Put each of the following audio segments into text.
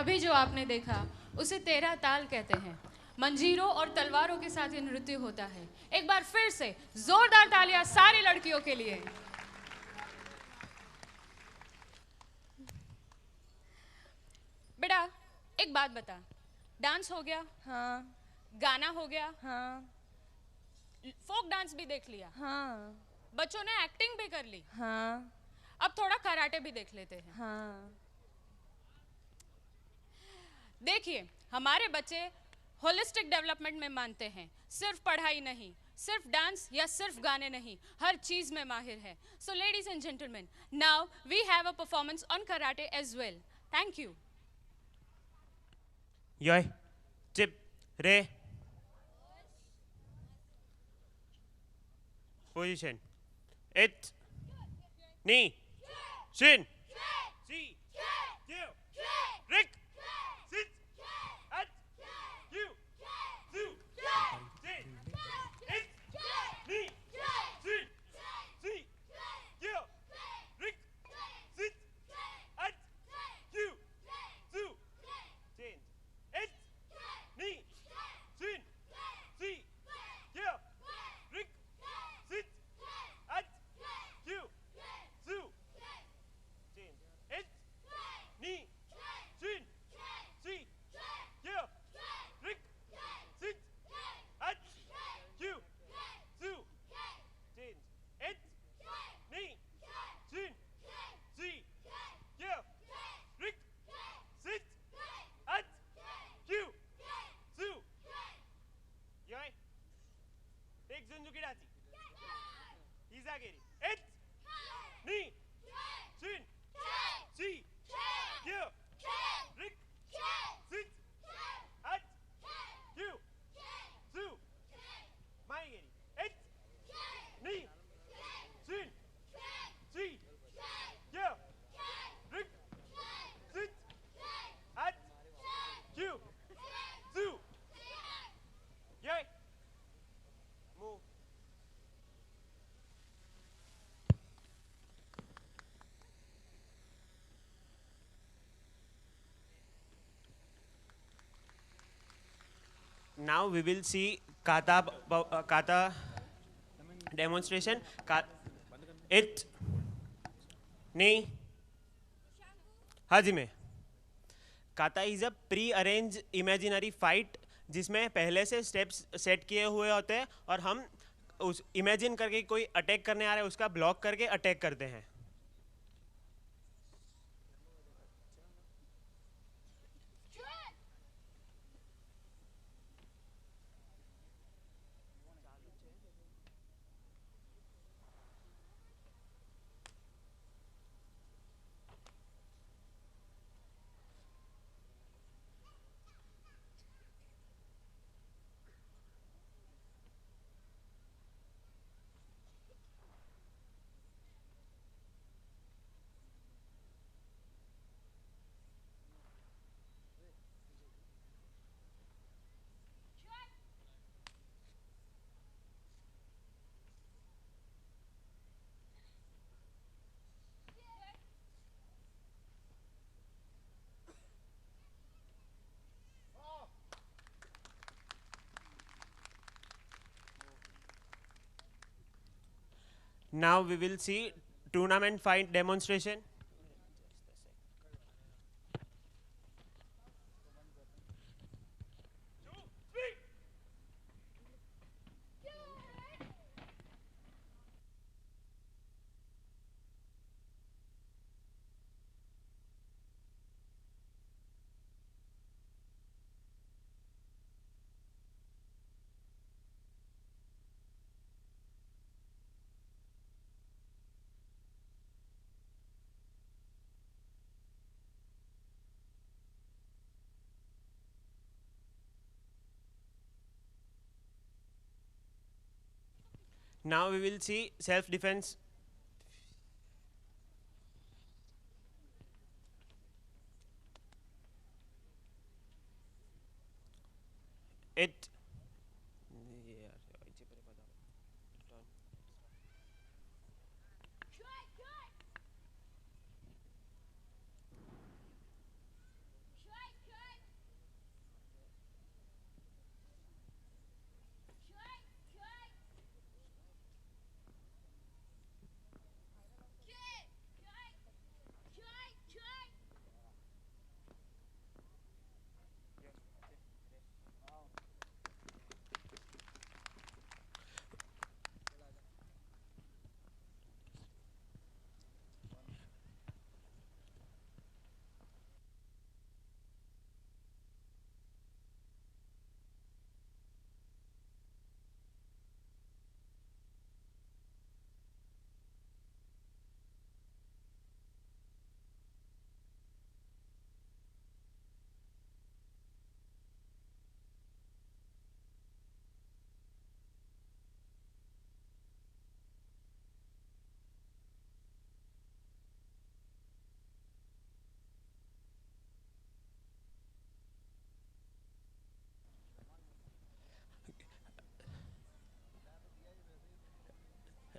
अभी जो आपने देखा उसे तेरह ताल कहते हैं। मंजीरों और तलवारों के साथ ये नृत्य होता है। एक बार फिर से जोरदार तालियां सारी लड़कियों के लिए। बेटा एक बात बता, डांस हो गया, हाँ गाना हो गया, हाँ फोक डांस भी देख लिया, हाँ बच्चों ने एक्टिंग भी कर ली, हाँ अब थोड़ा कराटे भी देख लेते हैं। हाँ। देखिए हमारे बच्चे होलिस्टिक डेवलपमेंट में मानते हैं, सिर्फ पढ़ाई नहीं, सिर्फ डांस या सिर्फ गाने नहीं, हर चीज में माहिर है। So ladies and gentleman, now we have a performance on karate as well. Thank you. Yoi, chip, re, position. It, knee, shin, see, give, rick, sit, at, you, two, sit, it, knee, shin, see, give, rick, sit, at, you, two, change. It, knee, shin, see, give, rick, sit, at, you, two, change. It, knee, shin, see, give, rick, sit, at, you, two, change. It, knee, shin, see, give, rick, sit, at, you, two. Yoi. Take Zunzuki Dachi. Izagiri. It, knee, shin, see, give, rick, sit, at, you, two. Maigiri. It, knee, shin, see, give, rick, sit, at, you, two. Yay. Move. Now we will see kata demonstration. It, knee, हाजी में काता is a pre arrange imaginary fight जिसमें पहले से steps set किए हुए होते हैं और हम उस इमेजिन करके कोई अटैक करने आ रहा है उसका ब्लॉक करके अटैक करते हैं. Now we will see tournament fight demonstration. Now we will see self-defense. It.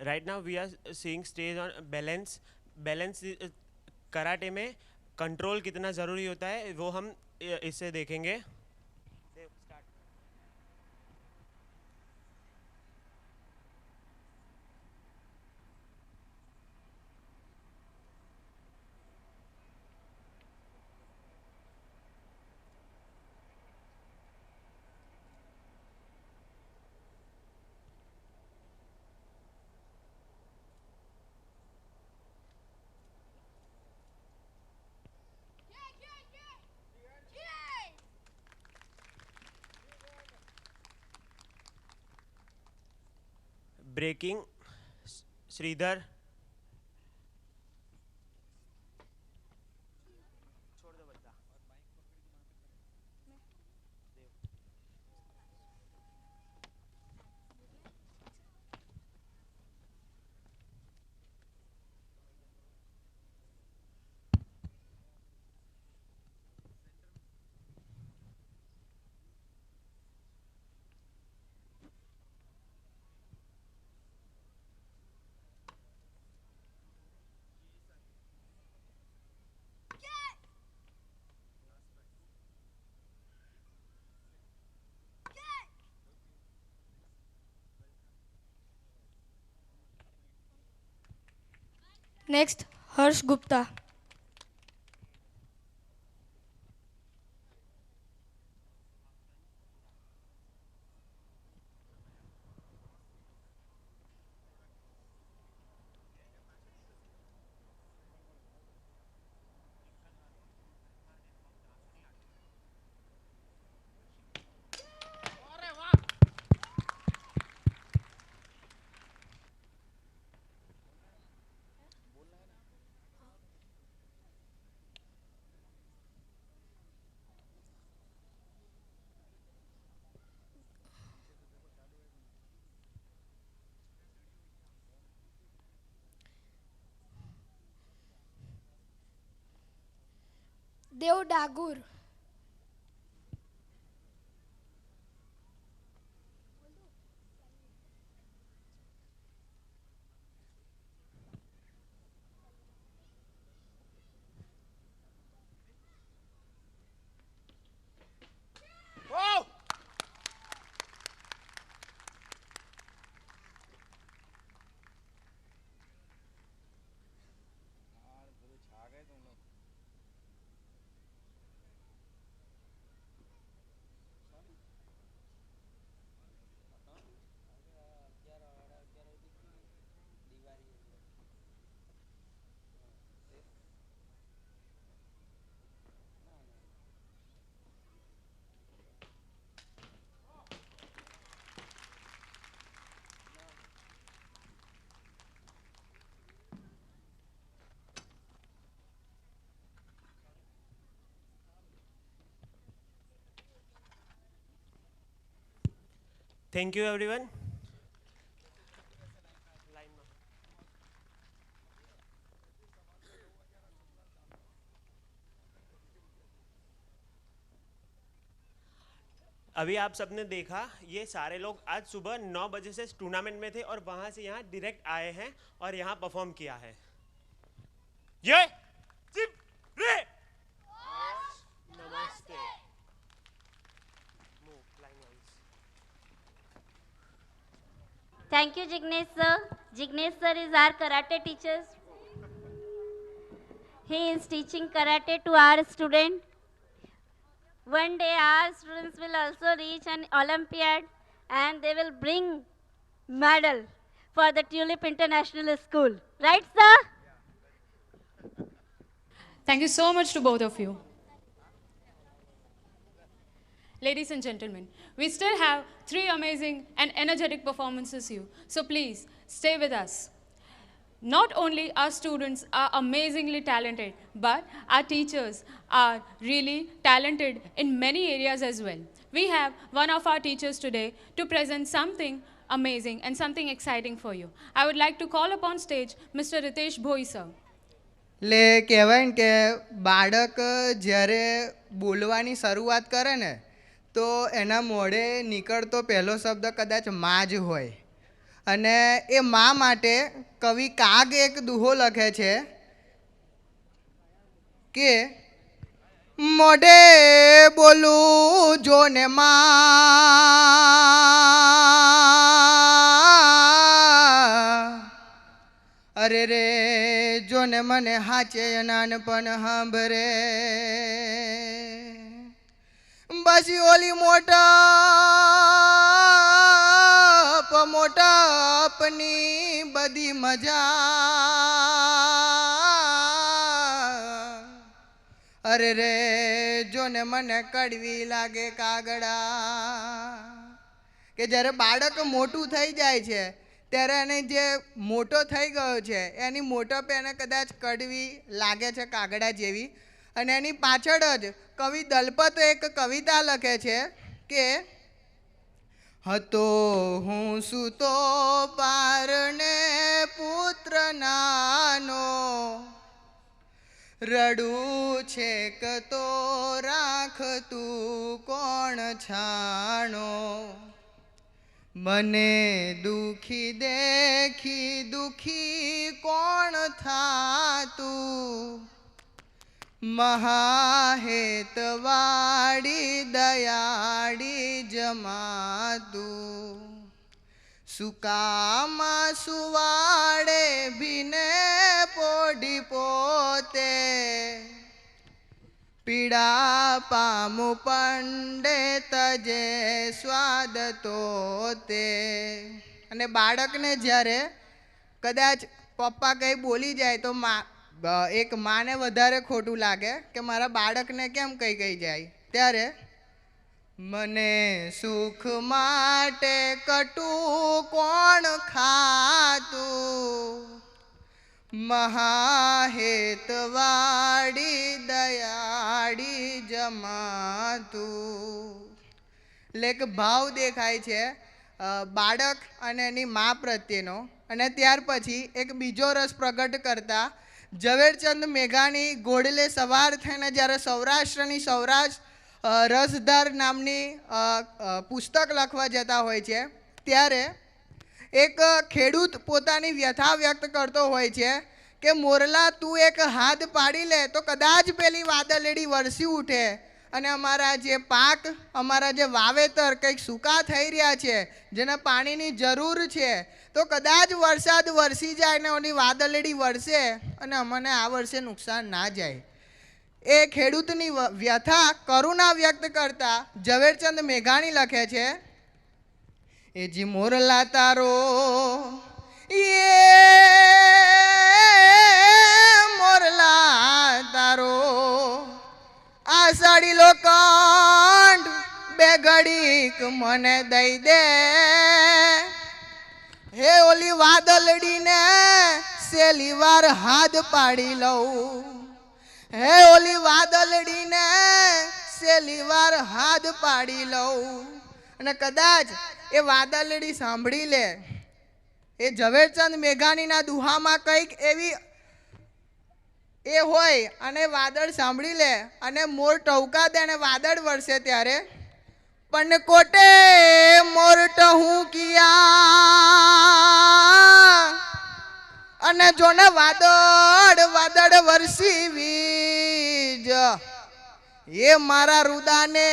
Right now we are seeing stage on balance. Balance karate में कंट्रोल कितना ज़रूरी होता है वो हम इससे देखेंगे. ब्रेकिंग श्रीधर. छोड़ दो बच्चा. Next, Harsh Gupta. Dev Dagur. Thank you everyone. अभी आप सबने देखा ये सारे लोग आज सुबह 9 बजे से टूर्नामेंट में थे और वहां से यहाँ डायरेक्ट आए हैं और यहाँ परफॉर्म किया है. ये चिप रे नमस्ते. Thank you, Jignesh sir. Jignesh sir is our karate teacher. He is teaching karate to our student. One day our students will also reach an Olympiad and they will bring medal for the Tulip International School. Right, sir? Thank you so much to both of you. Ladies and gentlemen, we still have 3 amazing and energetic performances here. So please, stay with us. Not only our students are amazingly talented, but our teachers are really talented in many areas as well. We have one of our teachers today to present something amazing and something exciting for you. I would like to call upon stage Mr. Ritesh Bhoi sir. એટલે કહેવાય ને કે બાળક જ્યારે બોલવાની શરૂઆત કરે ને તો એના મોઢે નીકળતો પહેલો શબ્દ કદાચ માં જ હોય અને એ મા માટે કવિ કાગ એક દુહો લખે છે કે મોઢે બોલું જોને માં, અરે રે જોને મને હાચે નાનપણ સાંભરે, પછી ઓલી મોટપની બધી મજા, અરે રે જોને મને કડવી લાગે કાગડા. કે જ્યારે બાળક મોટું થઈ જાય છે ત્યારે એને જે મોટો થઈ ગયો છે એની મોટપ એને કદાચ કડવી લાગે છે કાગડા જેવી. અને એની પાછળ જ કવિ દલપત એક કવિતા લખે છે કે હતો હું સૂતો પારણે પુત્ર નાનો, રડું છેક તો રાખતું કોણ છાણો, મને દુખી દેખી દુખી કોણ થાતું, મહાહેતવાડી દયાળી જમાતું, સુકામાં સુવાડે ભીને પોઢી પોતે, પીડા પામુ પંડે તજે સ્વાદ તોતે. અને બાળકને જ્યારે કદાચ પપ્પા કંઈ બોલી જાય તો એક માને વધારે ખોટું લાગે કે મારા બાળકને કેમ કંઈ કહી જાય, ત્યારે મને સુખ માટે કટું કોણ ખાતું, મહાહેતવાડી દયાળી જમાતું. એટલે એક ભાવ દેખાય છે બાળક અને એની મા પ્રત્યેનો. અને ત્યાર પછી એક બીજો રસ પ્રગટ કરતા ઝવેરચંદ મેઘાણી ઘોડલે સવાર થઈને જ્યારે સૌરાષ્ટ્રની સૌરાષ્ટ્ર રસધાર નામની પુસ્તક લખવા જતા હોય છે ત્યારે એક ખેડૂત પોતાની વ્યથા વ્યક્ત કરતો હોય છે કે મોરલા તું એક હાથ પાડી લે તો કદાચ પેલી વાદળેડી વરસી ઉઠે અને અમારા જે પાક અમારા જે વાવેતર કંઈક સૂકા થઈ રહ્યા છે જેને પાણીની જરૂર છે તો કદાચ વરસાદ વરસી જાય ને ઓની વાદળેડી વરસે અને અમને આ વર્ષે નુકસાન ના જાય. એ ખેડૂતની વ્યથા કરુણા વ્યક્ત કરતા ઝવેરચંદ મેઘાણી લખે છે એ જી મોરલા તારો એ મોરલા તારો આષાઢી લોખંડ બે ઘડીક મને દઈ દે, હે ઓલી વાદળડીને સેલી વાર હાથ પાડી લઉં, હે ઓલી વાદળડીને સેલી વાર હાથ પાડી લઉં. અને કદાચ એ વાદળડી સાંભળી લે, એ ઝવેરચંદ મેઘાણીના દુહામાં કંઈક એવી એ હોય અને વાદળ સાંભળી લે અને મોર ટહુકા દે અને વાદળ વરસે ત્યારે પણ કોટે મોર ટહું કિયા અને જોને વાદળ વાદળ વરસી વીજ એ મારા રુદાને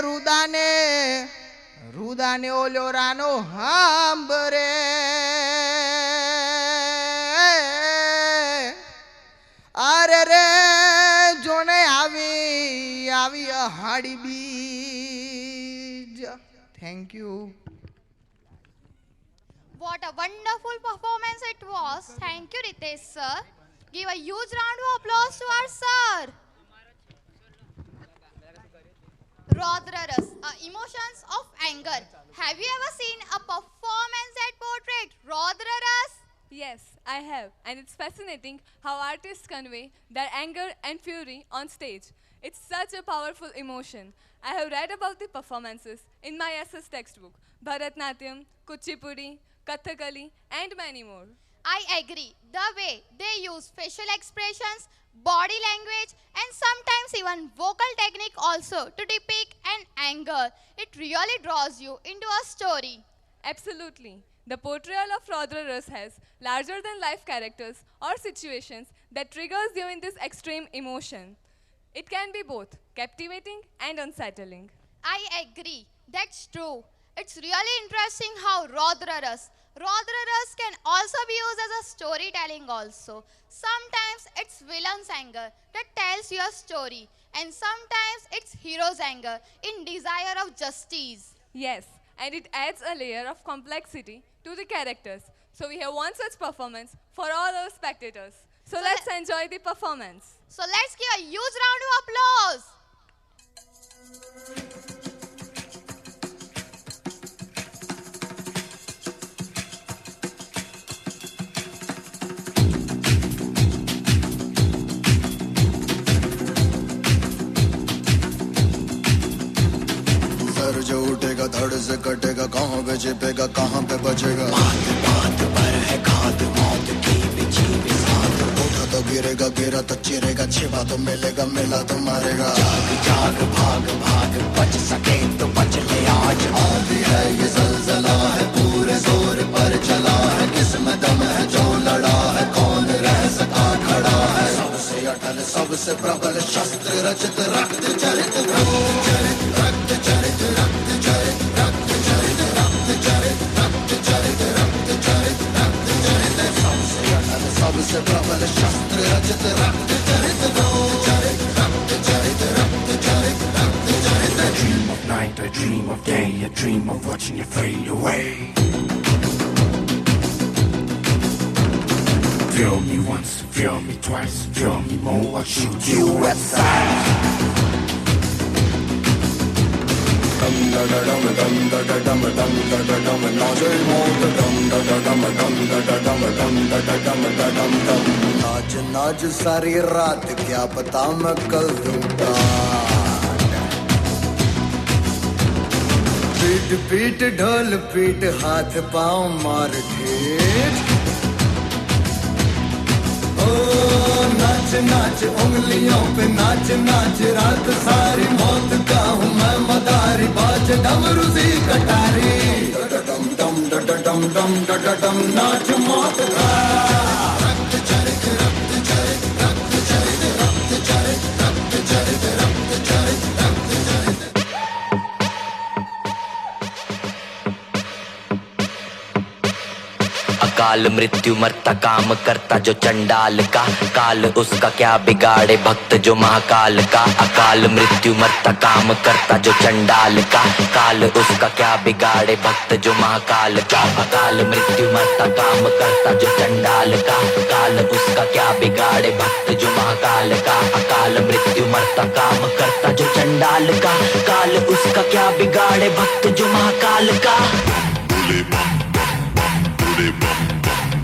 રુદાને રુદાને ઓલ્યો રાનો હાંભરે, અરે રે જોને આવી આવી હાડી બીજ. Thank you. What a wonderful performance it was. Thank you, Ritesh sir. Give a huge round of applause to our sir. Rodrerus, emotions of anger. Have you ever seen a performance that portrayed Rodrerus? Yes, I have, and it's fascinating how artists convey their anger and fury on stage. It's such a powerful emotion. I have read about the performances in my SS textbook, Bharatnatyam, Kuchipudi, Kathakali, and many more. I agree. The way they use facial expressions, body language, and sometimes even vocal technique also to depict an anger, it really draws you into a story. Absolutely. The portrayal of Rudra has larger-than-life characters or situations that triggers you in this extreme emotion. It can be both captivating and unsettling. I agree. That's true. It's really interesting how Rodra Ras can also be used as a storytelling also. Sometimes it's villain's anger that tells your story, and sometimes it's hero's anger in desire of justice. Yes, and it adds a layer of complexity to the characters. So we have one such performance for all our spectators. So let's enjoy the performance. So let's give a huge round of applause. Sir जो उठेगा धड़ से कटेगा कहाँ पे छिपेगा कहाँ पे बचेगा बात बात पर है घात मौत की बिछी भी साथ उठा तो गिरेगा गिरा तो चिरेगा छिपा तो मिलेगा मिला तो मारेगा जाग जाग भाग भाग बच सके तो बच ले आज आंधी है ये जलजला है पूरे जोर पर चला है किसमें दम है जो लड़ा है कौन रह सका खड़ा है सबसे अटल सबसे प्रबल शस्त्र रचित रक्त चरित रक्त चरित रक्त चरित रक्त चरित रक्त चरित रक्त चरित रक्त चरित रक्त चरित सबसे अटल सबसे प्रबल शस्त्र रचित रक्त चरित रक्त चरित रक्त चरित रक्त चरित I dream of night, I dream of day, I dream of watching you fade away. Feel me once, feel me twice, feel me more, I'll shoot you aside. Dum da da dum dum da da dum dum da da dum nache mood dum da da dum dum da da dum dum da da dum da dum dum नाच नाच सारी रात क्या पता मैं कल दूंगा पीट पीट ढोल पीट हाथ पाँव मार ठेठ नाच नाच उंगलियों पे नाच नाच रात सारी मौत का हूँ मैं मदारी बाज डमरू सी कटारी डम डम डम डम डम डम नाच मौत का रक्त चरित रक्त चरित रक्त चरित रक्त चरित रक्त चरित रक्त चरित रक्त चरित अकाल मृत्यु मरता काम करता जो चंडाल का काल उसका क्या बिगाड़े भक्त जो महाकाल का अकाल मृत्यु मरता काम करता जो चंडाल का काल उसका क्या बिगाड़े भक्त जो महाकाल का अकाल मृत्यु मरता काम करता जो चंडाल का काल उसका क्या बिगाड़े भक्त जो महाकाल का अकाल मृत्यु मरता काम करता जो चंडाल का काल उसका क्या बिगाड़े भक्त जो महाकाल का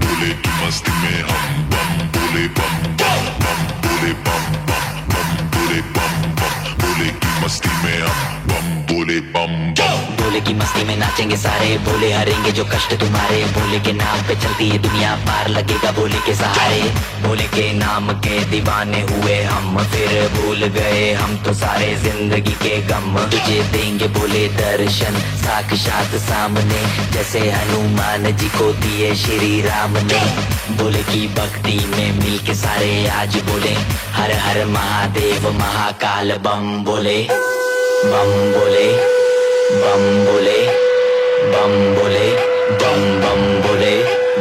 बोले की मस्ती में हम बम बोले बम बम बम बोले बम बम बम बोले बम बम बोले की मस्ती में हम बम बोले बम बम बोले की मस्ती में नाचेंगे सारे बोले हरेंगे जो कष्ट तुम्हारे बोले के नाम पे चलती है दुनिया पार लगेगा बोले के सहारे बोले के नाम के दीवाने हुए हम फिर भूल गए हम तो सारे जिंदगी के गम तुझे देंगे बोले दर्शन साक्षात सामने जैसे हनुमान जी को दिए श्री राम ने बोले की भक्ति में मिल के सारे आज बोले हर हर महादेव महाकाल बम बोले बम बोले बम बोले बम बोले बम बम बोले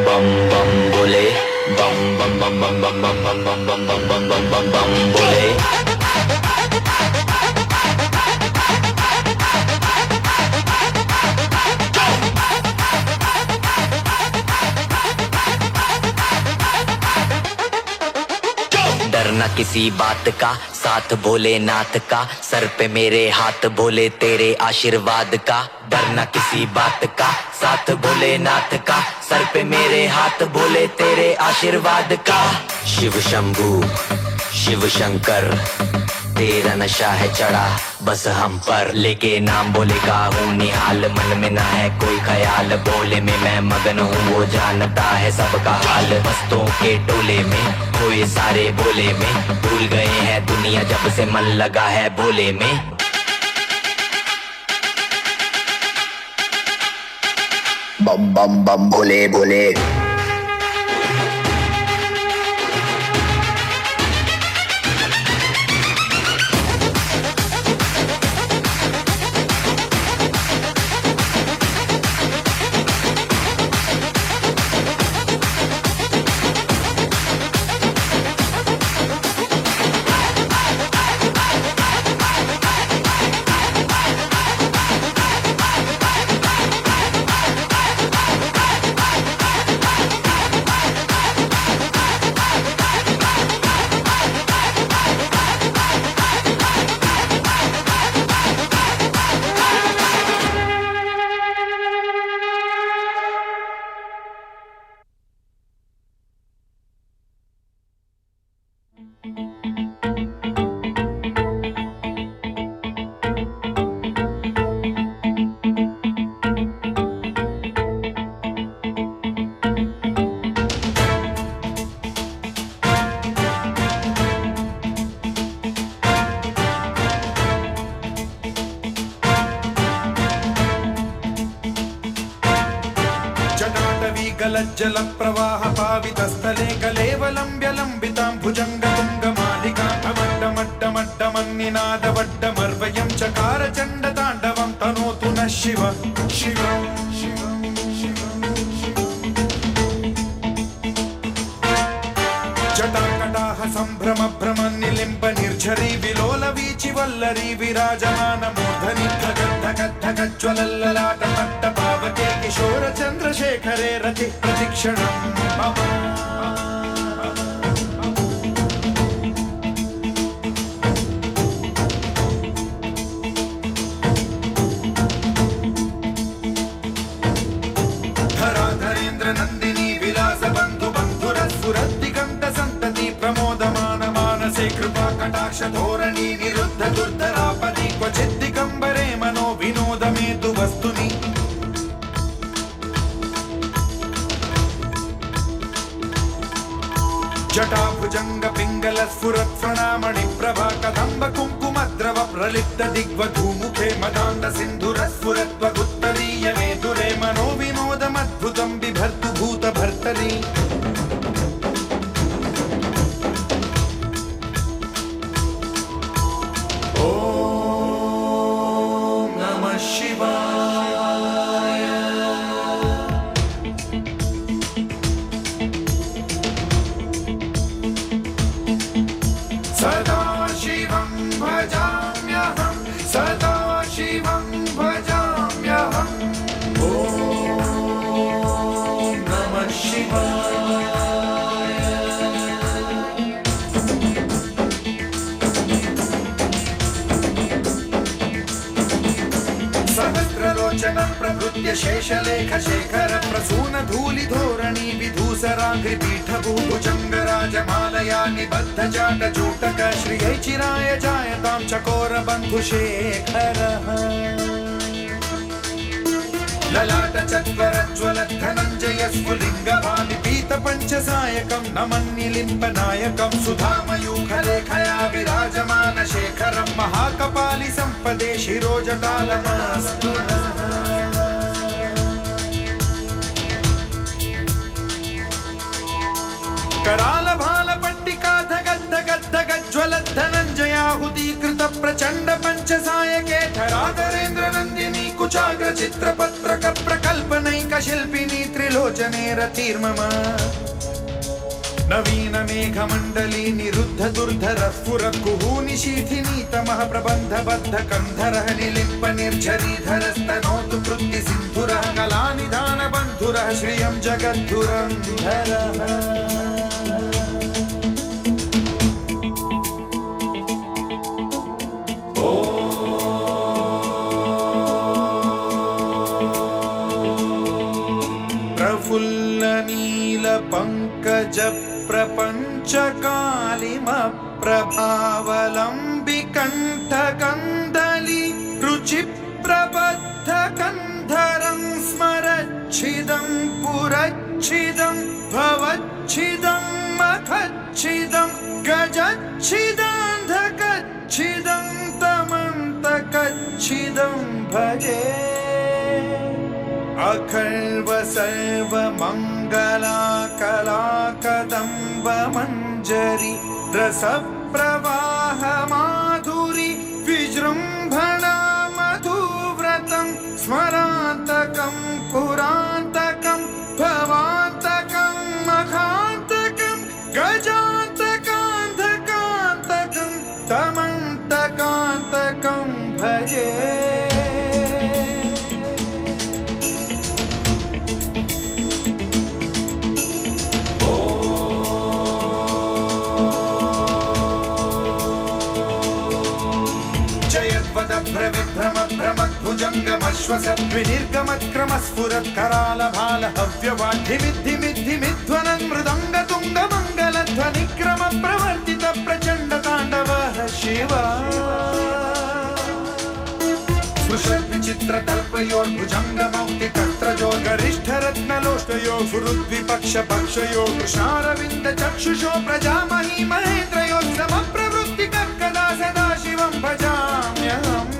बम बम बोले बम बम बम बम बम बम बम बम बम बम बम बम बम बम बोले डरना किसी बात का साथ भोलेनाथ का सर पे मेरे हाथ भोले तेरे आशीर्वाद का डरना किसी बात का साथ भोलेनाथ का सर पे मेरे हाथ भोले तेरे आशीर्वाद का शिव शंभू शिव शंकर तेरा नशा है चढ़ा बस हम पर लेके नाम बोले का हूँ निहाल मन में ना है कोई ख्याल बोले में मैं मगन हूँ वो जानता है सबका हाल बस्तों के टोले में खोए सारे बोले में भूल गए हैं दुनिया जब से मन लगा है बोले में बम बम बम भोले भोले जल प्रवाह पावितस्थले कलेवलम्ब्य लम्बितां भुजङ्गतुङ्गमालिकां टमड्डमड्डमड्डमन्निनादवड्डमर्वयं चकार चण्डताण्डवं तनोतु नः शिव शिव जटाकटाह सम्भ्रम भ्रम निलिम्ब निर्झरी विलोल वीचि वल्लरी विराजमान मूर्धनि धगद्धगद्धगज्ज्वलल्ललाट मट्ट पावके किशोर चन्द्रशेखरे रति प्रतिक्षणं मम धराधरेन्द्र नन्दिनी विलास बन्धु बन्धुरस्फुरद्दिगन्त सन्तति प्रमोदमान मानसे कृपा कटाक्ष धोरणी निरुद्ध दुर्धरापदि क्वचित् दिगम्बरे मनो विनोदमेतु वस्तुनि जटाभुजंग पिंगल स्फुरत् प्रणामणि प्रभा कदम्ब कुङ्कुमद्रव प्रलिप्त दिग्वधूमुखे मदान्त सिन्धुर स्फुरत् वगुत्तरीय मेधुरे मनो विनोदमद्भुतं बिभर्तु भूत भर्तरि ॐ नमः शिवाय सदा शिवं भजाम्यहं सदा शिवं भजाम्यहम् ॐ नमः शिवाय सहस्रलोचनं प्रभृत्य शेषलेख शेखर प्रसून धूलि धोरणी विधूसराग्रि पीठभूभुजङ्गराजमालया निबद्ध जाट जूटक श्रियै चिराय जायतां चकोर बन्धुशेखरः ललाट चत्वरज्वल धनञ्जय स्फुलिङ्ग भालिपीत पञ्चसायकं नमन्निलिम्ब नायकं सुधामयूखलेखया विराजमान शेखरं महाकपालि सम्पदे शिरोजटालमास्तु कराल भाल पट्टिका धगद्धगद्धगज्ज्वल धनञ्जयाहुतीकृत प्रचण्ड पञ्चसायके धराधरेन्द्र नन्दिनी कुचाग्र चित्रपत्रक प्रकल्पनैक शिल्पिनी त्रिलोचने रतिर्मम नवीन मेघमण्डली निरुद्ध दुर्धर स्फुर कुहूनि शीथिनी तमः प्रबन्ध बद्ध कन्धरः निलिम्प निर्झरीधरस्तनोतु कृत्ति सिन्धुरः कलानिधान बन्धुरः श्रियं जगद्धुरन्धरः प्रफुल्ल नील पंकज प्रपंच कालिम प्रभावलंबि कंठ कंदली रुचि प्रबद्ध कंधरं स्मरच्छिदं पुरच्छिदं भवच्छिदं मखच्छिदं गजच्छिदान्धकच्छिदं तमन्तकच्छिदं भजे अखल्व सर्व मंगला कला कदम्ब मंजरी रस प्रवाह माधुरी विजृंभणा मधुव्रतं स्मरान्तकं पुरान्तकं भवान्तकं मखान्तकं गजान्तकान्धकान्तकं तमन्तकान्तकं भजे भुजङ्गमश्वसद्विनिर्गमक्रमस्फुरत्करालभाल हव्यवाढ्यमिद्धिमिद्धिमिध्वनन् मृदङ्गतुङ्गमङ्गलध्वनिक्रम प्रवर्तित प्रचण्ड ताण्डवः शिव विचित्रतल्पयोर्भुजङ्गमौक्तिकत्रजो गरिष्ठरत्नलोष्टयो सुहृद्विपक्षपक्षयो कृशारविन्द चक्षुषो प्रजामही महेन्द्रयो समप्रवृत्तिकर्कदा सदा शिवं भजाम्यहम्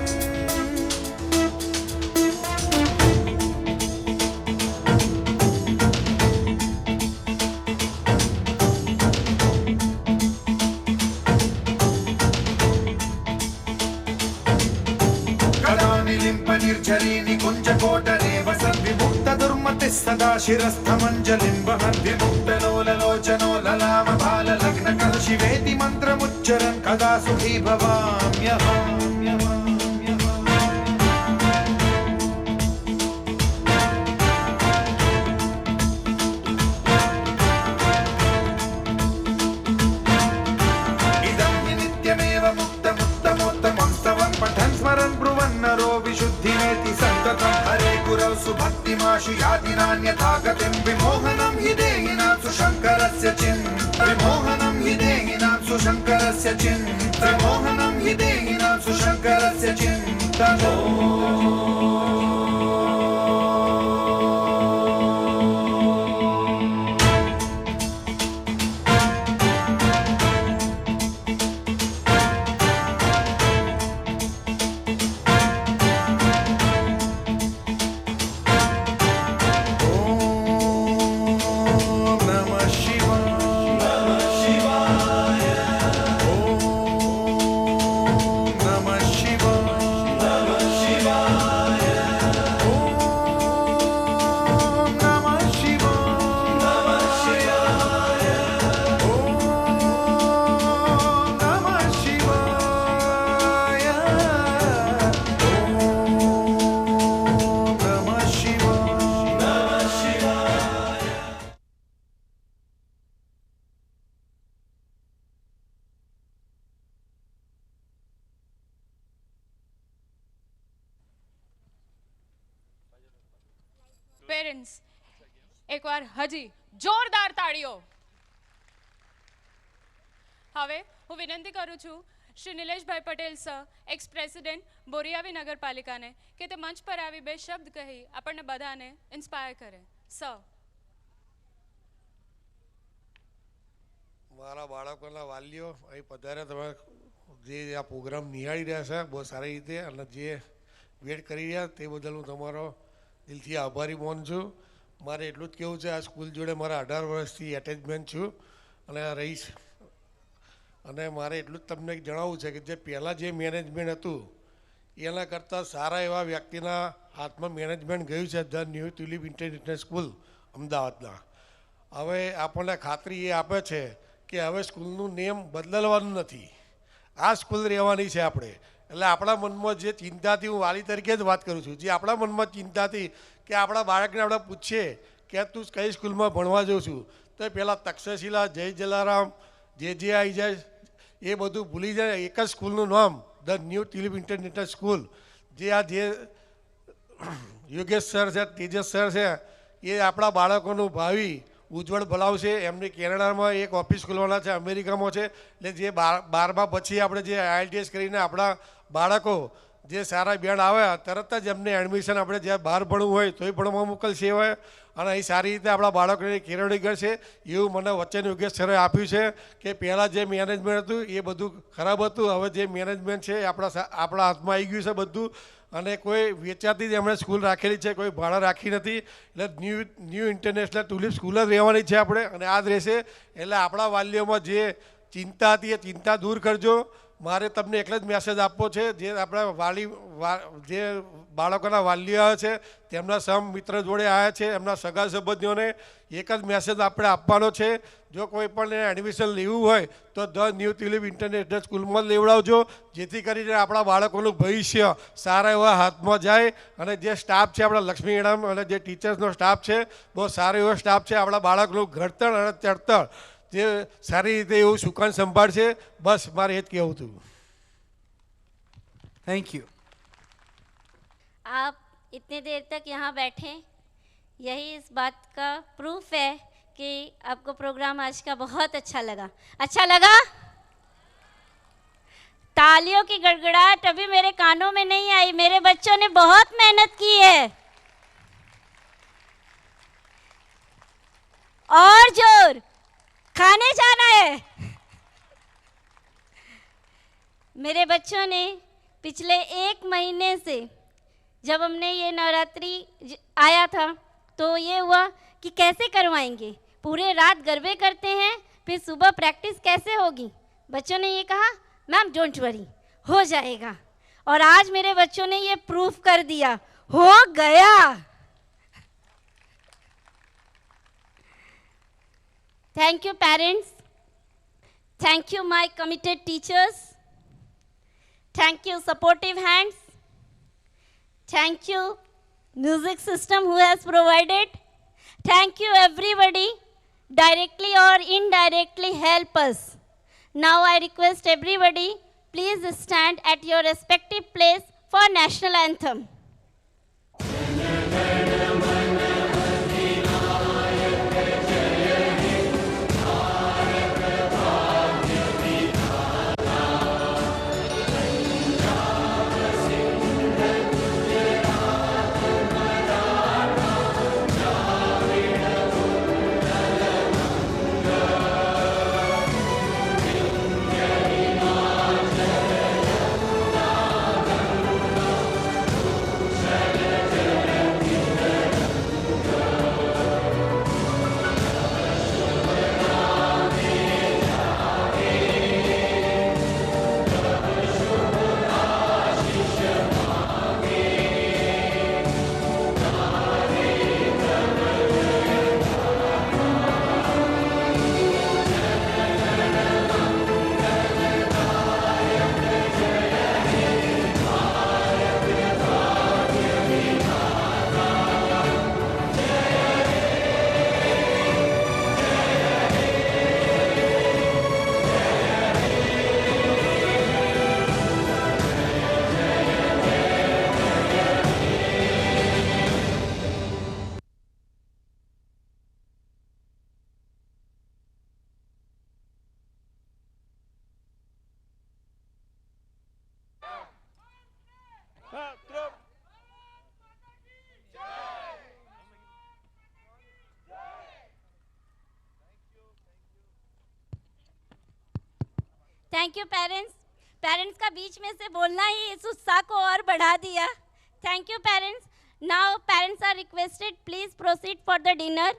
निर्झरी निकुञ्जकोटरेव सद्विमुक्त दुर्मतिः सदा शिरस्थमञ्जलिं वहन् विमुक्तलोललोचनो ललाम भाललग्नकलशिवेति मन्त्रमुच्चरन् कदा सुखी भवाम्यहम् इदं हि नित्यमेव मुक्तमुत्तमोत्तमं स्तवं पठन् स्मरन् ब्रुवन्नरो विशुद्धिमेति सन्ततं हरे गुरौ सुभक्तिमाशु याति नान्यथा गतिं विमोहनं हि देहिनां सुशङ्करस्य विमोहनं हि देहिनां सुशङ्करस्य विमोहनं हि देहिनां सुशङ्करस्य चिन्तनो પેરેન્ટ્સ એકવાર હજી જોરદાર તાળીઓ. હવે હું વિનંતી કરું છું શ્રી નિલેશભાઈ Patel sir, x president Boriavi નગરપાલિકાને, કે તે મંચ પર આવી બે શબ્દ કહી આપણને બધાને ઇન્સ્પાયર કરે. સર. મારા બાળકોના વાલીઓ અહીં પધારે, તમે જે આ પ્રોગ્રામ નિહાળી રહ્યા છે બહુ સારી રીતે અને જે વેટ કરી રહ્યા તે બદલ હું તમારો દિલથી આભારી માનું છું. મારે એટલું જ કહેવું છે, આ સ્કૂલ જોડે મારા 18 વર્ષથી એટેચમેન્ટ છું અને રહીશ. અને મારે એટલું જ તમને જણાવવું છે કે જે પહેલાં જે મેનેજમેન્ટ હતું એના કરતાં સારા એવા વ્યક્તિના હાથમાં મેનેજમેન્ટ ગયું છે, the new tulip international school અમદાવાદના. હવે આપણને ખાતરી એ આપે છે કે હવે સ્કૂલનું નેમ બદલવાનું નથી, આ સ્કૂલ રહેવાની છે આપણે. એટલે આપણા મનમાં જે ચિંતાથી, હું વાલી તરીકે જ વાત કરું છું, જે આપણા મનમાં ચિંતાથી કે આપણા બાળકને આપણે પૂછીએ કે તું કઈ સ્કૂલમાં ભણવા જાઉં છું, તો પહેલાં તક્ષશિલા, જય જલારામ, જે આવી જાય એ બધું ભૂલી જાય. એક જ સ્કૂલનું નામ the new tulip international school. જે યોગેશ સર છે, તેજસ સર છે, એ આપણા બાળકોનું ભાવિ ઉજ્જવળ બનાવશે. એમની કેનેડામાં એક ઓફિસ ખોલવાના છે, અમેરિકામાં છે. એટલે જે 12મા પછી આપણે જે IELTS કરીને આપણા બાળકો જે સારા બેન્ડ આવે તરત જ એમને એડમિશન આપણે જ્યાં બહાર ભણવું હોય તોય ભણવા મોકલશે હોય અને અહીં સારી રીતે આપણા બાળકોને કેળવણી કરશે એવું મને વચન યોગેશ સરે આપ્યું છે. કે પહેલાં જે મેનેજમેન્ટ હતું એ બધું ખરાબ હતું, હવે જે મેનેજમેન્ટ છે એ આપણા હાથમાં આવી ગયું છે બધું. અને કોઈ વેચાતી જ એમણે સ્કૂલ રાખેલી છે, કોઈ ભાડા રાખી નથી. એટલે ન્યૂ ઇન્ટરનેશનલ ટુલિપ સ્કૂલ જ રહેવાની છે આપણે, અને આ જ રહેશે. એટલે આપણા વાલીઓમાં જે ચિંતા હતી એ ચિંતા દૂર કરજો. મારે તમને એકલો જ મેસેજ આપવો છે, જે આપણા જે બાળકોના વાલીઓ આવ્યા છે તેમના સમ મિત્ર જોડે આવ્યા છે, એમના સગા સંબંધીઓને એક જ મેસેજ આપણે આપવાનો છે. જો કોઈ પણ એડમિશન લેવું હોય તો ધ ન્યૂ ટ્યુલિપ ઇન્ટરનેશનલ સ્કૂલમાં જ લેવડાવજો, જેથી કરીને આપણા બાળકોનું ભવિષ્ય સારા એવા હાથમાં જાય. અને જે સ્ટાફ છે આપણા લક્ષ્મી મેડમ અને જે ટીચર્સનો સ્ટાફ છે, બહુ સારો એવો સ્ટાફ છે. આપણા બાળકનું ઘડતર અને ચડતર જે સારી રીતે એવું સુકાન સંભાળશે. બસ મારે એ જ કહેવું હતું. Thank you. आप इतने देर तक यहाँ बैठे, यही इस बात का प्रूफ है कि आपको प्रोग्राम आज का बहुत अच्छा लगा. अच्छा लगा? तालियों की गड़गड़ाहट अभी मेरे कानों में नहीं आई. मेरे बच्चों ने बहुत मेहनत की है. और जोर, खाने जाना है. मेरे बच्चों ने पिछले 1 महीने से, जब हमने ये नवरात्रि आया था तो ये हुआ कि कैसे करवाएंगे, पूरे रात गरबे करते हैं, फिर सुबह प्रैक्टिस कैसे होगी. बच्चों ने ये कहा मैम डोंट वरी, हो जाएगा. और आज मेरे बच्चों ने ये प्रूफ कर दिया, हो गया. Thank you parents, thank you my committed teachers, thank you supportive hands, thank you music system who has provided, thank you everybody directly or indirectly help us. Now I request everybody, please stand at your respective place for national anthem. Thank you parents. Parents का बीच में से बोलना ही इस उत्साह को और बढ़ा दिया. Thank you parents. Now parents are requested please proceed for the dinner.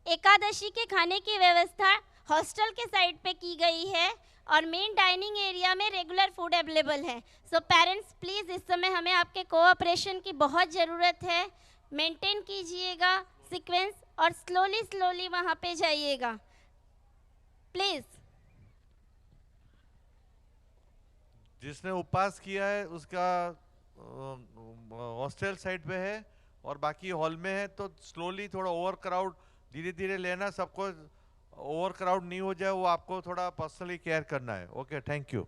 Ekadashi के खाने की व्यवस्था हॉस्टल के साइड पे की गई है और मेन डाइनिंग एरिया में रेगुलर फूड अवेलेबल है. सो पेरेंट्स प्लीज़ इस समय हमें आपके कोऑपरेशन की बहुत ज़रूरत है. मेंटेन कीजिएगा सीक्वेंस और स्लोली वहाँ पे जाइएगा प्लीज़. जिसने उपवास किया है उसका हॉस्टल साइड पे है और बाकी हॉल में है, तो स्लोली थोड़ा ओवर क्राउड धीरे धीरे लेना, सबको ओवर क्राउड नहीं हो जाए वो आपको थोड़ा पर्सनली केयर करना है. Okay, thank you.